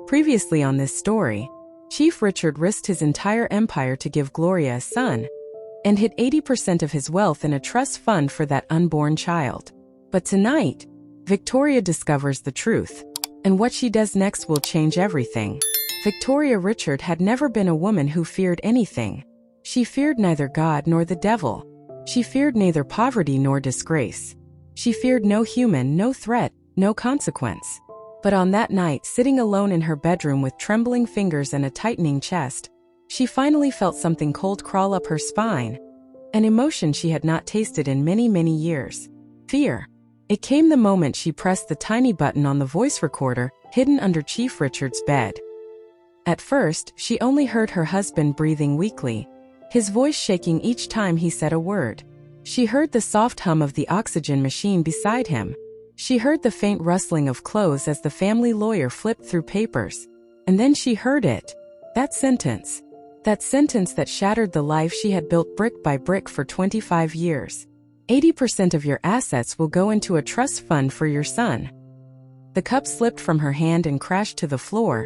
Previously on this story, Chief Richard risked his entire empire to give Gloria a son, and hid 80% of his wealth in a trust fund for that unborn child. But tonight, Victoria discovers the truth, and what she does next will change everything. Victoria Richard had never been a woman who feared anything. She feared neither God nor the devil. She feared neither poverty nor disgrace. She feared no human, no threat, no consequence. But on that night, sitting alone in her bedroom with trembling fingers and a tightening chest, she finally felt something cold crawl up her spine, an emotion she had not tasted in many, many years. Fear. It came the moment she pressed the tiny button on the voice recorder hidden under Chief Richard's bed. At first, she only heard her husband breathing weakly, his voice shaking each time he said a word. She heard the soft hum of the oxygen machine beside him. She heard the faint rustling of clothes as the family lawyer flipped through papers. And then she heard it. That sentence. That sentence that shattered the life she had built brick by brick for 25 years. 80% of your assets will go into a trust fund for your son. The cup slipped from her hand and crashed to the floor,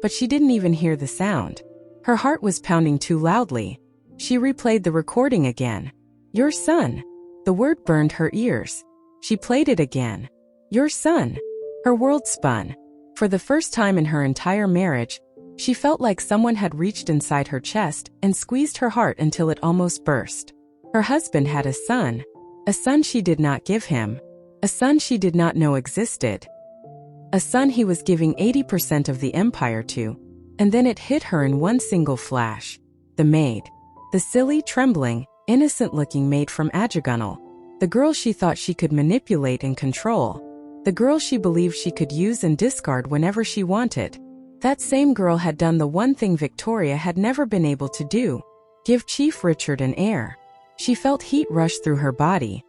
but she didn't even hear the sound. Her heart was pounding too loudly. She replayed the recording again. Your son. The word burned her ears. She played it again. Your son. Her world spun. For the first time in her entire marriage, she felt like someone had reached inside her chest and squeezed her heart until it almost burst. Her husband had a son she did not give him, a son she did not know existed, a son he was giving 80% of the empire to, and then it hit her in one single flash. The maid. The silly, trembling, innocent-looking maid from Ajegunle. The girl she thought she could manipulate and control. The girl she believed she could use and discard whenever she wanted. That same girl had done the one thing Victoria had never been able to do: give Chief Richard an heir. She felt heat rush through her body.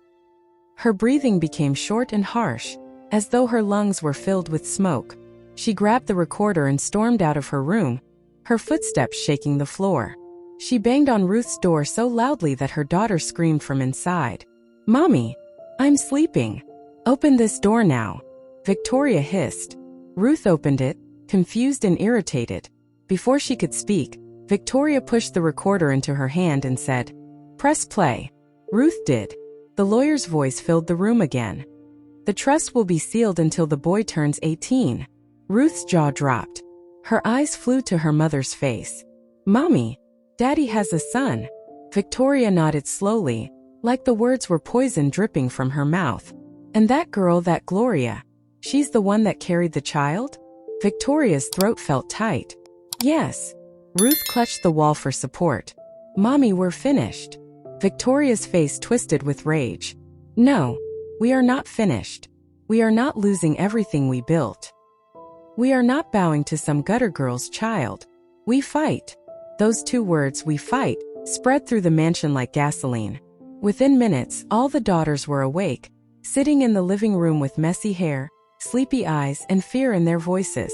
Her breathing became short and harsh, as though her lungs were filled with smoke. She grabbed the recorder and stormed out of her room, her footsteps shaking the floor. She banged on Ruth's door so loudly that her daughter screamed from inside. "Mommy, I'm sleeping. Open this door now," Victoria hissed. Ruth opened it, confused and irritated. Before she could speak, Victoria pushed the recorder into her hand and said, "Press play." Ruth did. The lawyer's voice filled the room again. "The trust will be sealed until the boy turns 18. Ruth's jaw dropped. Her eyes flew to her mother's face. "Mommy, Daddy has a son." Victoria nodded slowly, like the words were poison dripping from her mouth. "And that girl, that Gloria, she's the one that carried the child?" Victoria's throat felt tight. "Yes." Ruth clutched the wall for support. "Mommy, we're finished." Victoria's face twisted with rage. "No, we are not finished. We are not losing everything we built. We are not bowing to some gutter girl's child. We fight." Those two words, "we fight," spread through the mansion like gasoline. Within minutes, all the daughters were awake, sitting in the living room with messy hair, sleepy eyes, and fear in their voices.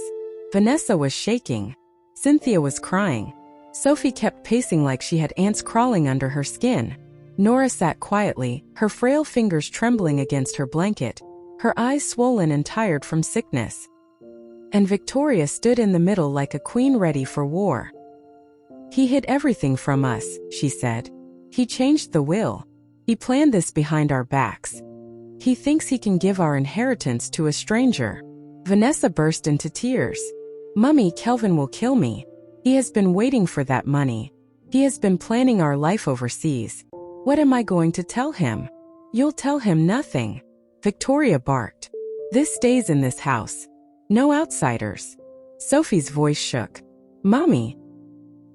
Vanessa was shaking. Cynthia was crying. Sophie kept pacing like she had ants crawling under her skin. Nora sat quietly, her frail fingers trembling against her blanket, her eyes swollen and tired from sickness. And Victoria stood in the middle like a queen ready for war. "He hid everything from us," she said. "He changed the will. He planned this behind our backs. He thinks he can give our inheritance to a stranger." Vanessa burst into tears. "Mummy, Kelvin will kill me. He has been waiting for that money. He has been planning our life overseas. What am I going to tell him?" "You'll tell him nothing," Victoria barked. "This stays in this house. No outsiders." Sophie's voice shook. "Mommy,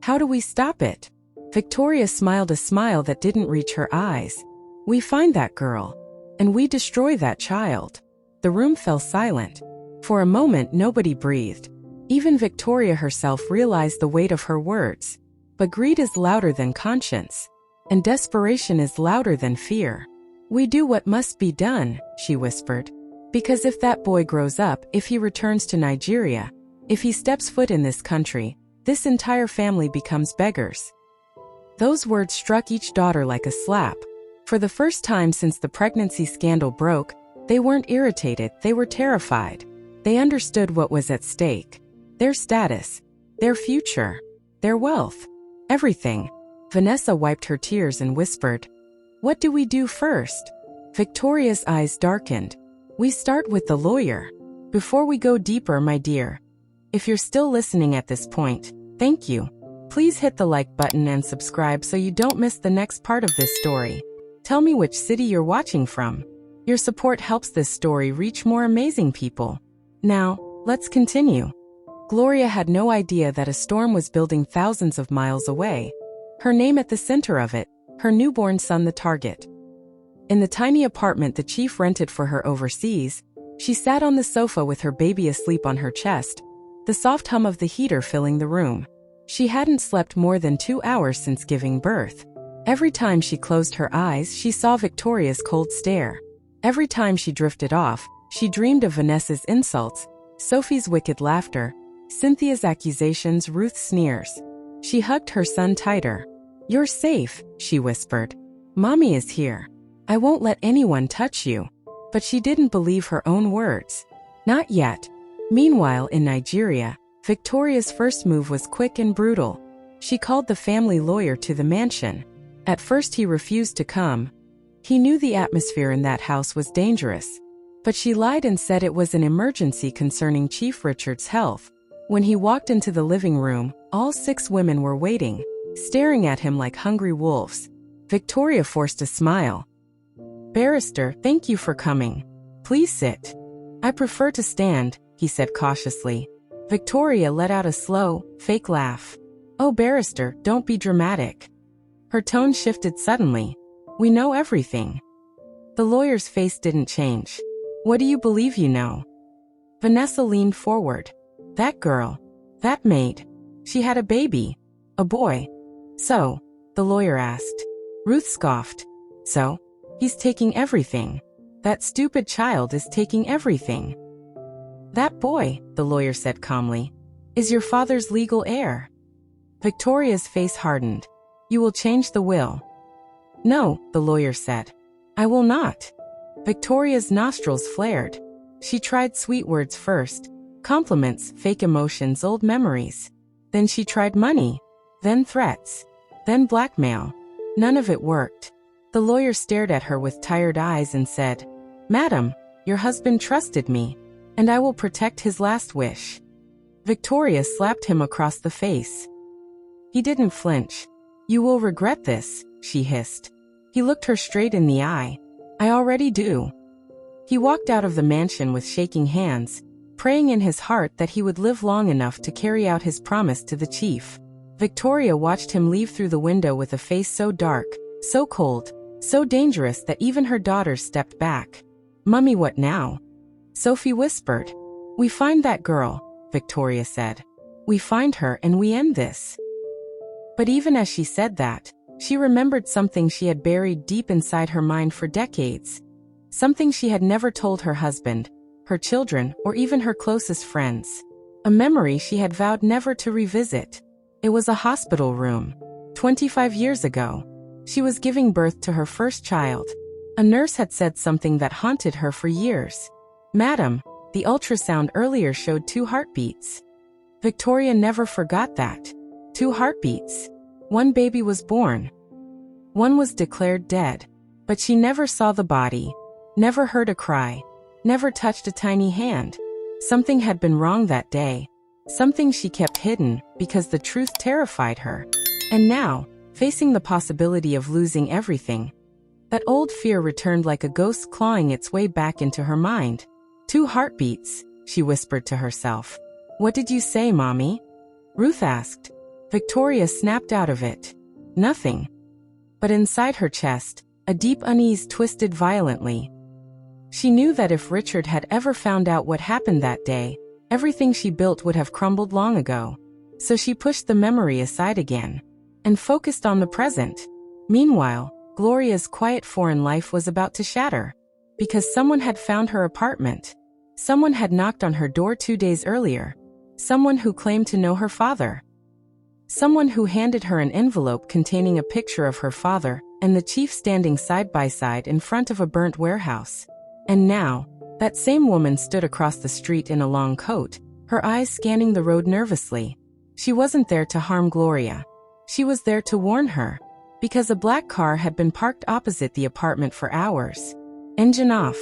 how do we stop it?" Victoria smiled a smile that didn't reach her eyes. "We find that girl, and we destroy that child." The room fell silent. For a moment, nobody breathed. Even Victoria herself realized the weight of her words. But greed is louder than conscience, and desperation is louder than fear. "We do what must be done," she whispered. "Because if that boy grows up, if he returns to Nigeria, if he steps foot in this country, this entire family becomes beggars." Those words struck each daughter like a slap. For the first time since the pregnancy scandal broke, they weren't irritated, they were terrified. They understood what was at stake. their status, their future, their wealth, everything. Vanessa wiped her tears and whispered, "What do we do first?" Victoria's eyes darkened. "We start with the lawyer. Before we go deeper, my dear. If you're still listening at this point, thank you. Please hit the like button and subscribe so you don't miss the next part of this story. Tell me which city you're watching from. Your support helps this story reach more amazing people. Now, let's continue." Gloria had no idea that a storm was building thousands of miles away. Her name at the center of it, her newborn son the target. In the tiny apartment the chief rented for her overseas, she sat on the sofa with her baby asleep on her chest, the soft hum of the heater filling the room. She hadn't slept more than 2 hours since giving birth. Every time she closed her eyes, she saw Victoria's cold stare. Every time she drifted off, she dreamed of Vanessa's insults, Sophie's wicked laughter, Cynthia's accusations, Ruth's sneers. She hugged her son tighter. "You're safe," she whispered. "Mommy is here. I won't let anyone touch you." But she didn't believe her own words. Not yet. Meanwhile, in Nigeria, Victoria's first move was quick and brutal. She called the family lawyer to the mansion. At first he refused to come. He knew the atmosphere in that house was dangerous. But she lied and said it was an emergency concerning Chief Richard's health. When he walked into the living room, all 6 women were waiting, staring at him like hungry wolves. Victoria forced a smile. "Barrister, thank you for coming. Please sit." "I prefer to stand," he said cautiously. Victoria let out a slow, fake laugh. "Oh, barrister, don't be dramatic." Her tone shifted suddenly. "We know everything." The lawyer's face didn't change. "What do you believe you know?" Vanessa leaned forward. "That girl. That maid. She had a baby. A boy." "So?" the lawyer asked. Ruth scoffed. "So? He's taking everything. That stupid child is taking everything." "That boy," the lawyer said calmly, "is your father's legal heir." Victoria's face hardened. "You will change the will." "No," the lawyer said. "I will not." Victoria's nostrils flared. She tried sweet words first, compliments, fake emotions, old memories. Then she tried money, then threats, then blackmail. None of it worked. The lawyer stared at her with tired eyes and said, "Madam, your husband trusted me, and I will protect his last wish." Victoria slapped him across the face. He didn't flinch. "You will regret this," she hissed. He looked her straight in the eye. "I already do." He walked out of the mansion with shaking hands, praying in his heart that he would live long enough to carry out his promise to the chief. Victoria watched him leave through the window with a face so dark, so cold, so dangerous that even her daughters stepped back. "Mummy, what now?" Sophie whispered. "We find that girl," Victoria said. "We find her and we end this." But even as she said that, she remembered something she had buried deep inside her mind for decades. Something she had never told her husband, her children, or even her closest friends. A memory she had vowed never to revisit. It was a hospital room. 25 years ago. She was giving birth to her first child. A nurse had said something that haunted her for years. "Madam, the ultrasound earlier showed 2 heartbeats." Victoria never forgot that. 2 heartbeats. One baby was born. One was declared dead. But she never saw the body, never heard a cry, never touched a tiny hand. Something had been wrong that day. Something she kept hidden because the truth terrified her. And now, facing the possibility of losing everything, that old fear returned like a ghost clawing its way back into her mind. 2 heartbeats, she whispered to herself. "What did you say, Mommy?" Ruth asked. Victoria snapped out of it. "Nothing." But inside her chest, a deep unease twisted violently. She knew that if Richard had ever found out what happened that day, everything she built would have crumbled long ago. So she pushed the memory aside again and focused on the present. Meanwhile, Gloria's quiet foreign life was about to shatter because someone had found her apartment. Someone had knocked on her door 2 days earlier. Someone who claimed to know her father. Someone who handed her an envelope containing a picture of her father and the chief standing side by side in front of a burnt warehouse. And now, that same woman stood across the street in a long coat, her eyes scanning the road nervously. She wasn't there to harm Gloria. She was there to warn her, because a black car had been parked opposite the apartment for hours. Engine off,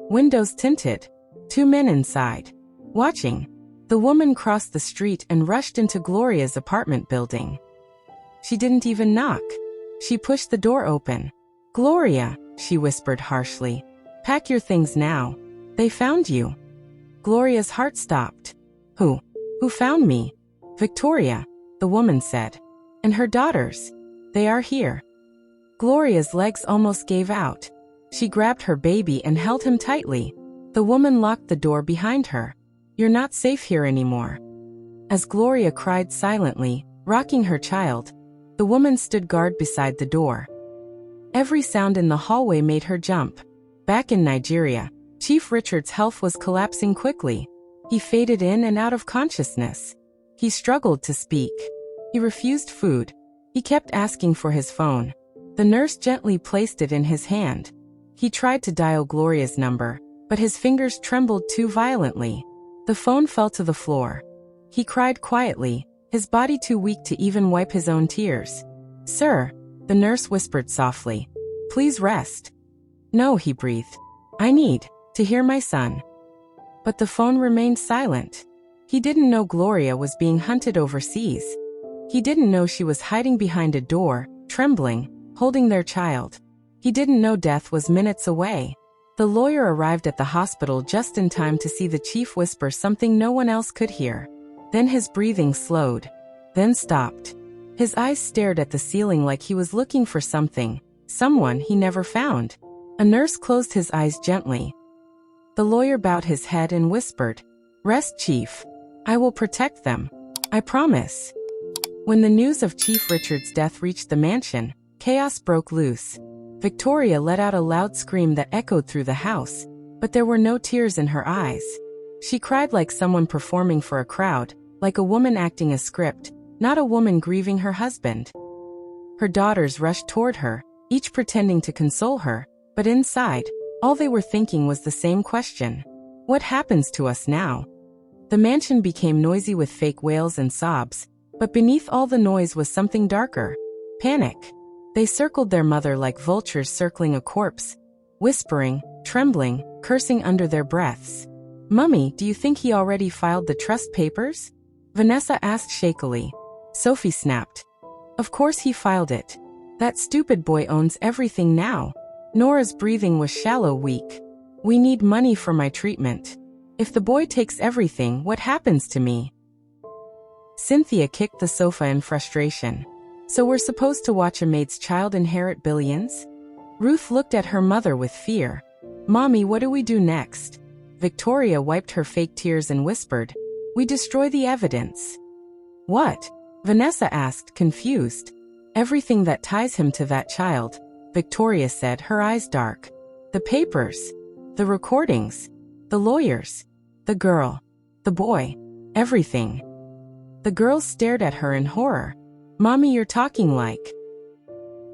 windows tinted, 2 men inside, watching. The woman crossed the street and rushed into Gloria's apartment building. She didn't even knock. She pushed the door open. "Gloria," she whispered harshly. "Pack your things now. They found you." Gloria's heart stopped. Who found me?" "Victoria," the woman said. "And her daughters. They are here." Gloria's legs almost gave out. She grabbed her baby and held him tightly. The woman locked the door behind her. "You're not safe here anymore." As Gloria cried silently, rocking her child, the woman stood guard beside the door. Every sound in the hallway made her jump. Back in Nigeria, Chief Richard's health was collapsing quickly. He faded in and out of consciousness. He struggled to speak. He refused food. He kept asking for his phone. The nurse gently placed it in his hand. He tried to dial Gloria's number, but his fingers trembled too violently. The phone fell to the floor. He cried quietly, his body too weak to even wipe his own tears. "Sir," the nurse whispered softly. "Please rest." "No," he breathed. "I need to hear my son." But the phone remained silent. He didn't know Gloria was being hunted overseas. He didn't know she was hiding behind a door, trembling, holding their child. He didn't know death was minutes away. The lawyer arrived at the hospital just in time to see the chief whisper something no one else could hear. Then his breathing slowed, then stopped. His eyes stared at the ceiling like he was looking for something, someone he never found. A nurse closed his eyes gently. The lawyer bowed his head and whispered, "Rest, Chief. I will protect them. I promise." When the news of Chief Richard's death reached the mansion, chaos broke loose. Victoria let out a loud scream that echoed through the house, but there were no tears in her eyes. She cried like someone performing for a crowd, like a woman acting a script, not a woman grieving her husband. Her daughters rushed toward her, each pretending to console her, but inside, all they were thinking was the same question. What happens to us now? The mansion became noisy with fake wails and sobs, but beneath all the noise was something darker. Panic. They circled their mother like vultures circling a corpse, whispering, trembling, cursing under their breaths. "Mummy, do you think he already filed the trust papers?" Vanessa asked shakily. Sophie snapped. "Of course he filed it. That stupid boy owns everything now." Nora's breathing was shallow, weak. "We need money for my treatment. If the boy takes everything, what happens to me?" Cynthia kicked the sofa in frustration. "So we're supposed to watch a maid's child inherit billions?" Ruth looked at her mother with fear. "Mommy, what do we do next?" Victoria wiped her fake tears and whispered, "We destroy the evidence." "What?" Vanessa asked, confused. "Everything that ties him to that child," Victoria said, her eyes dark. "The papers, the recordings, the lawyers, the girl, the boy, everything." The girls stared at her in horror. "Mommy, you're talking like..."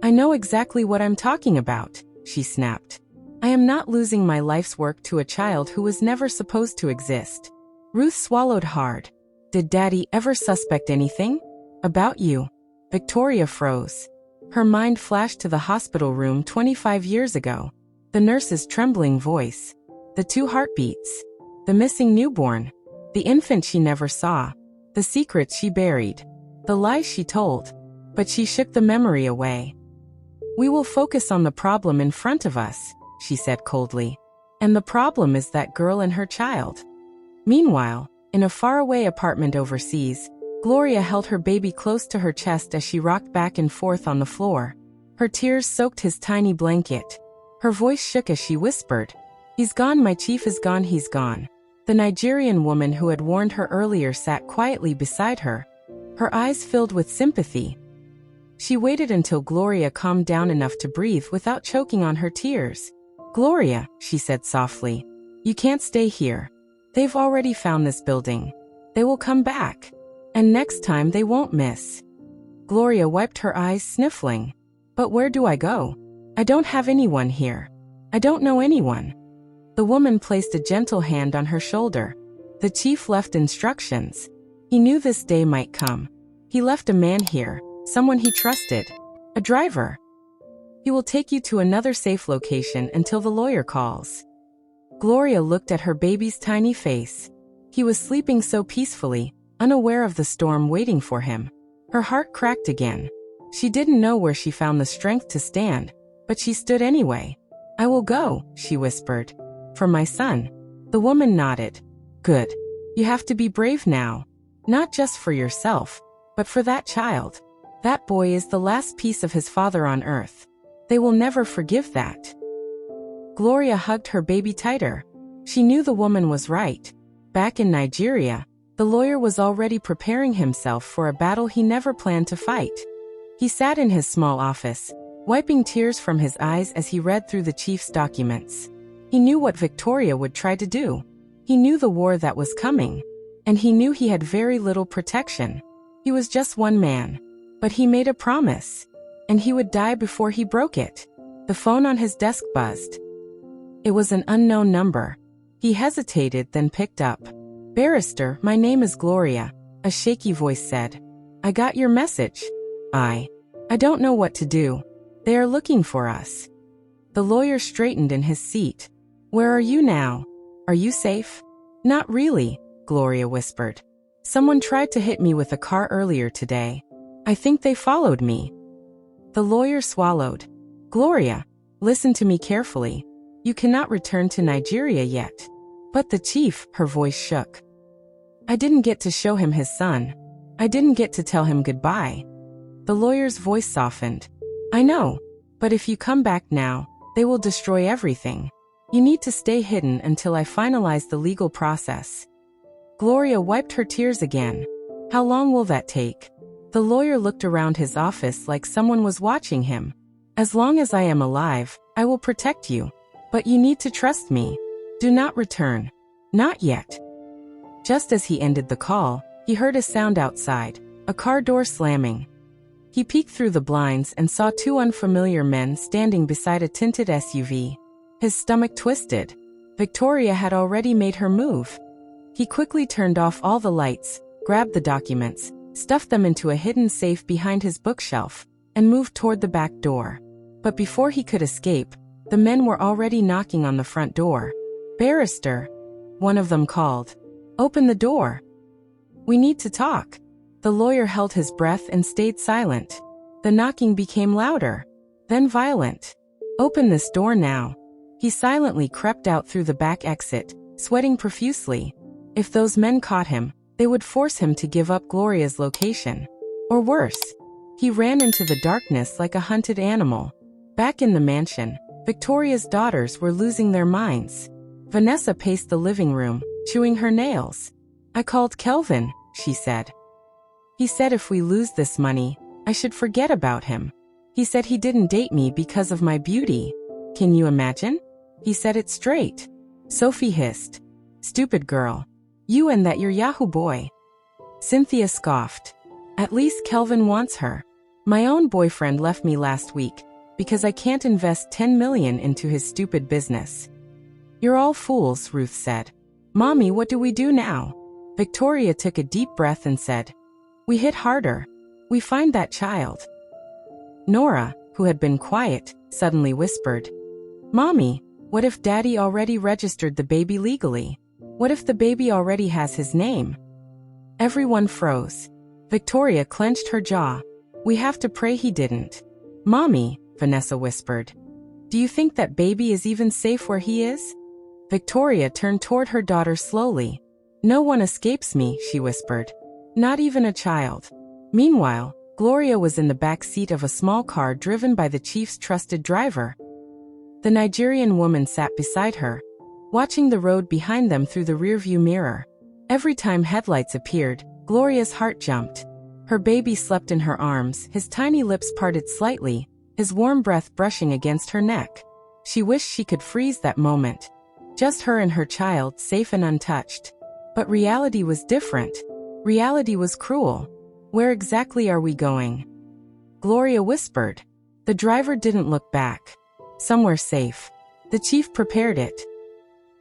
"I know exactly what I'm talking about," she snapped. "I am not losing my life's work to a child who was never supposed to exist." Ruth swallowed hard. "Did Daddy ever suspect anything? About you?" Victoria froze. Her mind flashed to the hospital room 25 years ago. The nurse's trembling voice. The 2 heartbeats. The missing newborn. The infant she never saw. The secrets she buried. The lies she told. But she shook the memory away. "We will focus on the problem in front of us," she said coldly. "And the problem is that girl and her child." Meanwhile, in a faraway apartment overseas, Gloria held her baby close to her chest as she rocked back and forth on the floor. Her tears soaked his tiny blanket. Her voice shook as she whispered, "He's gone, my chief is gone, he's gone." The Nigerian woman who had warned her earlier sat quietly beside her, her eyes filled with sympathy. She waited until Gloria calmed down enough to breathe without choking on her tears. "Gloria," she said softly, "you can't stay here. They've already found this building. They will come back. And next time they won't miss." Gloria wiped her eyes, sniffling. "But where do I go? I don't have anyone here. I don't know anyone." The woman placed a gentle hand on her shoulder. The chief left instructions. He knew this day might come. He left a man here, someone he trusted. A driver. He will take you to another safe location until the lawyer calls. Gloria looked at her baby's tiny face. He was sleeping so peacefully, unaware of the storm waiting for him. Her heart cracked again. She didn't know where she found the strength to stand, but she stood anyway. I will go, she whispered. For my son. The woman nodded. Good. You have to be brave now. Not just for yourself, but for that child. That boy is the last piece of his father on earth. They will never forgive that. Gloria hugged her baby tighter. She knew the woman was right. Back in Nigeria, the lawyer was already preparing himself for a battle he never planned to fight. He sat in his small office, wiping tears from his eyes as he read through the chief's documents. He knew what Victoria would try to do. He knew the war that was coming. And he knew he had very little protection. He was just one man. But he made a promise. And he would die before he broke it. The phone on his desk buzzed. It was an unknown number. He hesitated, then picked up. Barrister, my name is Gloria, a shaky voice said. I got your message. I don't know what to do. They are looking for us. The lawyer straightened in his seat. Where are you now? Are you safe? Not really, Gloria whispered. Someone tried to hit me with a car earlier today. I think they followed me. The lawyer swallowed. Gloria, listen to me carefully. You cannot return to Nigeria yet. But the chief, her voice shook. I didn't get to show him his son. I didn't get to tell him goodbye. The lawyer's voice softened. I know, but if you come back now, they will destroy everything. You need to stay hidden until I finalize the legal process. Gloria wiped her tears again. How long will that take? The lawyer looked around his office like someone was watching him. As long as I am alive, I will protect you. But you need to trust me. Do not return. Not yet. Just as he ended the call, he heard a sound outside, a car door slamming. He peeked through the blinds and saw two unfamiliar men standing beside a tinted SUV. His stomach twisted. Victoria had already made her move. He quickly turned off all the lights, grabbed the documents, stuffed them into a hidden safe behind his bookshelf, and moved toward the back door. But before he could escape, the men were already knocking on the front door. Barrister, one of them called. Open the door. We need to talk. The lawyer held his breath and stayed silent. The knocking became louder, then violent. Open this door now. He silently crept out through the back exit, sweating profusely. If those men caught him, they would force him to give up Gloria's location. Or worse. He ran into the darkness like a hunted animal. Back in the mansion, Victoria's daughters were losing their minds. Vanessa paced the living room, chewing her nails. I called Kelvin, she said. He said if we lose this money, I should forget about him. He said he didn't date me because of my beauty. Can you imagine? He said it straight. Sophie hissed. Stupid girl. You and that your Yahoo boy. Cynthia scoffed. At least Kelvin wants her. My own boyfriend left me last week because I can't invest 10 million into his stupid business. You're all fools, Ruth said. Mommy, what do we do now? Victoria took a deep breath and said, we hit harder. We find that child. Nora, who had been quiet, suddenly whispered, Mommy, what if Daddy already registered the baby legally? What if the baby already has his name? Everyone froze. Victoria clenched her jaw. We have to pray he didn't. Mommy, Vanessa whispered. Do you think that baby is even safe where he is? Victoria turned toward her daughter slowly. No one escapes me, she whispered. Not even a child. Meanwhile, Gloria was in the back seat of a small car driven by the chief's trusted driver. The Nigerian woman sat beside her, watching the road behind them through the rearview mirror. Every time headlights appeared, Gloria's heart jumped. Her baby slept in her arms, his tiny lips parted slightly, his warm breath brushing against her neck. She wished she could freeze that moment. Just her and her child, safe and untouched. But reality was different. Reality was cruel. Where exactly are we going? Gloria whispered. The driver didn't look back. Somewhere safe. The chief prepared it.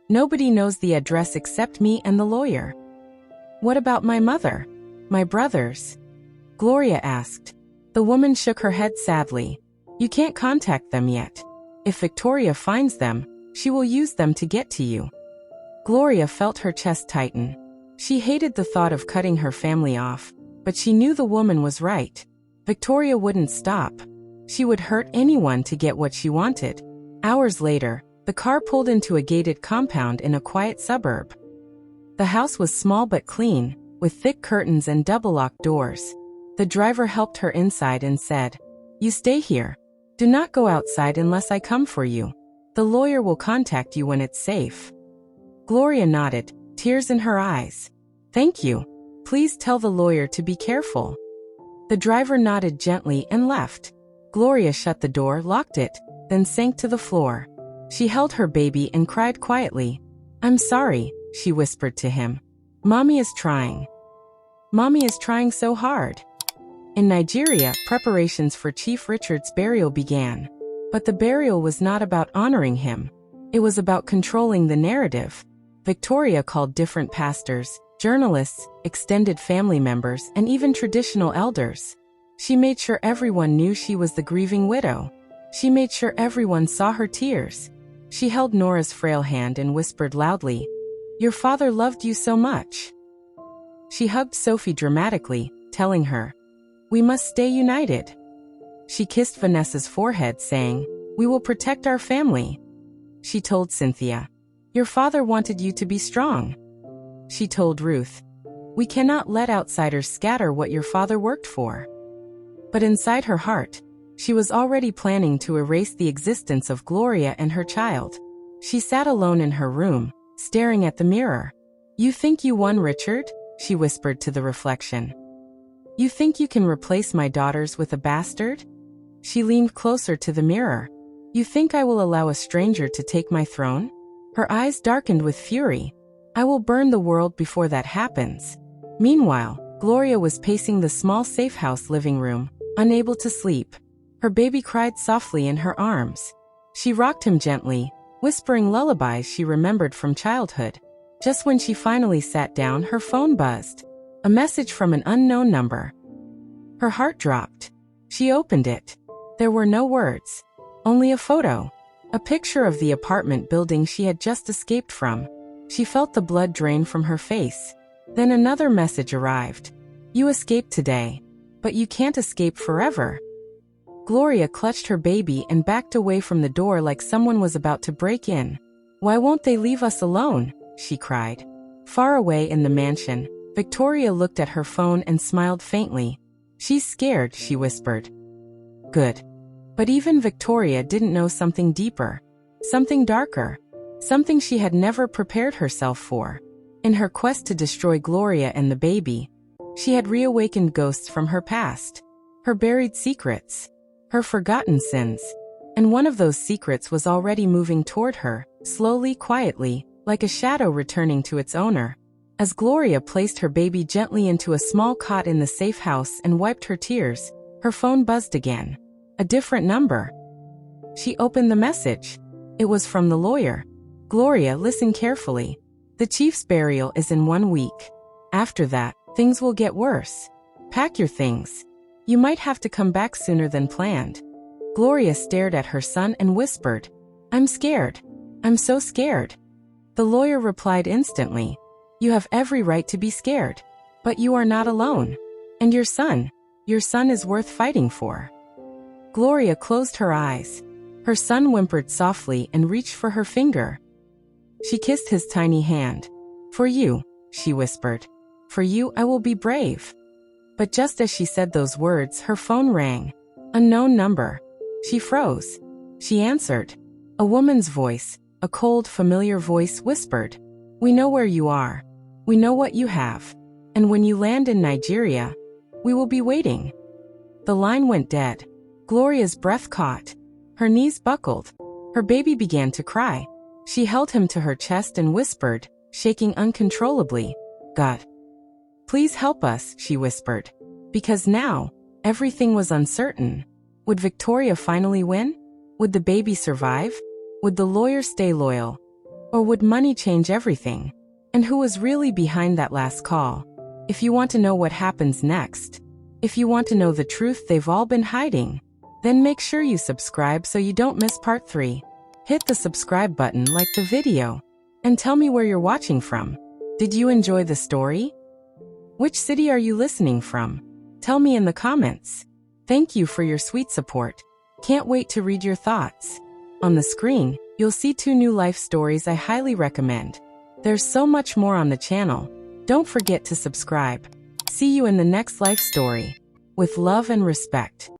Nobody knows the address except me and the lawyer. What about my mother? My brothers? Gloria asked. The woman shook her head sadly. You can't contact them yet. If Victoria finds them, she will use them to get to you. Gloria felt her chest tighten. She hated the thought of cutting her family off, but she knew the woman was right. Victoria wouldn't stop. She would hurt anyone to get what she wanted. Hours later, the car pulled into a gated compound in a quiet suburb. The house was small but clean, with thick curtains and double-locked doors. The driver helped her inside and said, "You stay here. Do not go outside unless I come for you. The lawyer will contact you when it's safe." Gloria nodded, tears in her eyes. "Thank you. Please tell the lawyer to be careful." The driver nodded gently and left. Gloria shut the door, locked it, then sank to the floor. She held her baby and cried quietly. "I'm sorry," she whispered to him. "Mommy is trying. Mommy is trying so hard." In Nigeria, preparations for Chief Richard's burial began. But the burial was not about honoring him. It was about controlling the narrative. Victoria called different pastors, journalists, extended family members, and even traditional elders. She made sure everyone knew she was the grieving widow. She made sure everyone saw her tears. She held Nora's frail hand and whispered loudly, "Your father loved you so much." She hugged Sophie dramatically, telling her, "We must stay united." She kissed Vanessa's forehead, saying, "We will protect our family." She told Cynthia, "Your father wanted you to be strong." She told Ruth, "We cannot let outsiders scatter what your father worked for." But inside her heart, she was already planning to erase the existence of Gloria and her child. She sat alone in her room, staring at the mirror. "You think you won, Richard?" she whispered to the reflection. "You think you can replace my daughters with a bastard?" She leaned closer to the mirror. "You think I will allow a stranger to take my throne?" Her eyes darkened with fury. "I will burn the world before that happens." Meanwhile, Gloria was pacing the small safe house living room, unable to sleep. Her baby cried softly in her arms. She rocked him gently, whispering lullabies she remembered from childhood. Just when she finally sat down, her phone buzzed. A message from an unknown number. Her heart dropped. She opened it. There were no words. Only a photo. A picture of the apartment building she had just escaped from. She felt the blood drain from her face. Then another message arrived. "You escaped today. But you can't escape forever." Gloria clutched her baby and backed away from the door like someone was about to break in. "Why won't they leave us alone?" she cried. Far away in the mansion, Victoria looked at her phone and smiled faintly. "She's scared," she whispered. Good. But even Victoria didn't know something deeper. Something darker. Something she had never prepared herself for. In her quest to destroy Gloria and the baby, she had reawakened ghosts from her past. Her buried secrets. Her forgotten sins. And one of those secrets was already moving toward her, slowly, quietly, like a shadow returning to its owner. As Gloria placed her baby gently into a small cot in the safe house and wiped her tears, her phone buzzed again. A different number. She opened the message. It was from the lawyer. "Gloria, listen carefully. The chief's burial is in 1 week. After that, things will get worse. Pack your things. You might have to come back sooner than planned." Gloria stared at her son and whispered, "I'm scared. I'm so scared." The lawyer replied instantly, "You have every right to be scared. But you are not alone. And your son is worth fighting for." Gloria closed her eyes. Her son whimpered softly and reached for her finger. She kissed his tiny hand. "For you," she whispered. "For you, I will be brave." But just as she said those words, her phone rang. Unknown number. She froze. She answered. A woman's voice, a cold, familiar voice whispered, "We know where you are. We know what you have. And when you land in Nigeria, we will be waiting." The line went dead. Gloria's breath caught. Her knees buckled. Her baby began to cry. She held him to her chest and whispered, shaking uncontrollably, "God, please help us," she whispered. Because now, everything was uncertain. Would Victoria finally win? Would the baby survive? Would the lawyer stay loyal? Or would money change everything? And who was really behind that last call? If you want to know what happens next, if you want to know the truth they've all been hiding, then make sure you subscribe so you don't miss part 3. Hit the subscribe button, like the video, and tell me where you're watching from. Did you enjoy the story? Which city are you listening from? Tell me in the comments. Thank you for your sweet support. Can't wait to read your thoughts. On the screen, you'll see 2 new life stories I highly recommend. There's so much more on the channel. Don't forget to subscribe. See you in the next life story. With love and respect.